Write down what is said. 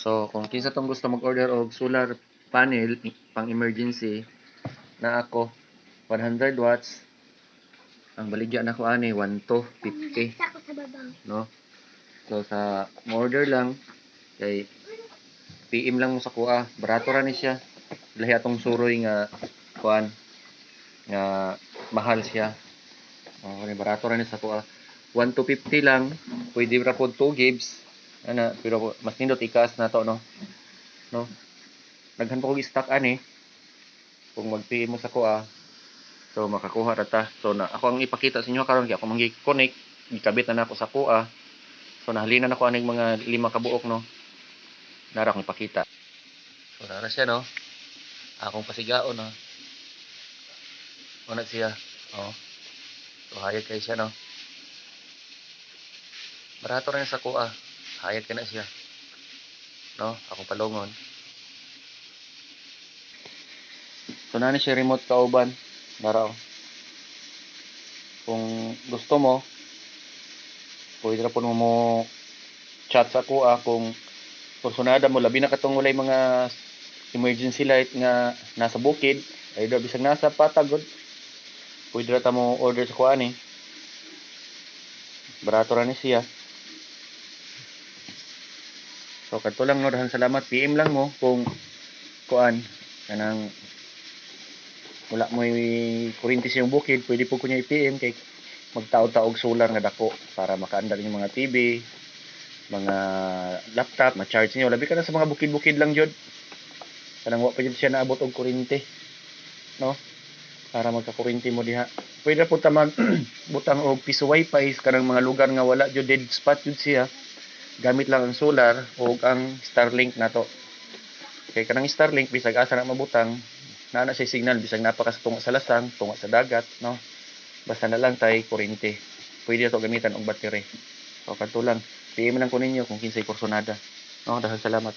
So kung kinsa tong gusto mag-order og solar panel pang emergency na ako 100 watts ang baligya na ko ani 1 to 50 no. So sa order lang kay PM lang mo sa kuha, barato ra ni siya. Lahi atong suroy nga kuan nga mahal siya. Ni barato ra ni sa kuha. 1 to 50 lang, pwede ra pod 2 gigs. Ana, pero mas nindot ikaas na to no. No. Daghan pa kog stock ani. Kung mag-PM mo sa kuha, so makakuha ra ta. So na ako ang ipakita sa inyo karon kay ako mangi-connect, gikabit na nako sa kuha. So nahalina na ko aning mga 5 ka buok no. Nara akong ipakita. So nara siya no. Akong pasigaon no. Una siya. Oh. So hayag kay siya no. Barato rin sa kuha. Hayag ka na siya. No, akong palungon. So nani siya remote kauban. Nara oh. Kung gusto mo, pwede ra po mo chat sa kuha kung personada mo labi na katong walay mga emergency light nga nasa bukid ay do bisag nasa patagod pwede ra ta mo order sa kuha ni barato ra ni siya. So kadto lang no, daghang salamat. PM lang mo kung kuan kanang wala mo kuryente sa yung bukid, pwede po ko niya i-PM kay magtaod-taog solar nga dako para makaandar yung mga TV, mga laptop, ma-charge niyo. Labi ka na sa mga bukid-bukid lang jud. Kanang wa pa jud siya naabot og kuryente. No? Para magka-kuryente mo diha. Pwede po ta mag butang og piso wifi kanang mga lugar nga wala jud dead spot jud siya. Gamit lang ang solar o ang Starlink nato. Kay kanang Starlink bisag asa na mabutang, na siya signal bisag napaka tunga sa lasang, tunga sa dagat, no. Basta na lang tay kuryente. Pwede to gamitan og battery. So kadto lang. PM lang ko ninyo kung kinsay porsyonada. No, dahil salamat.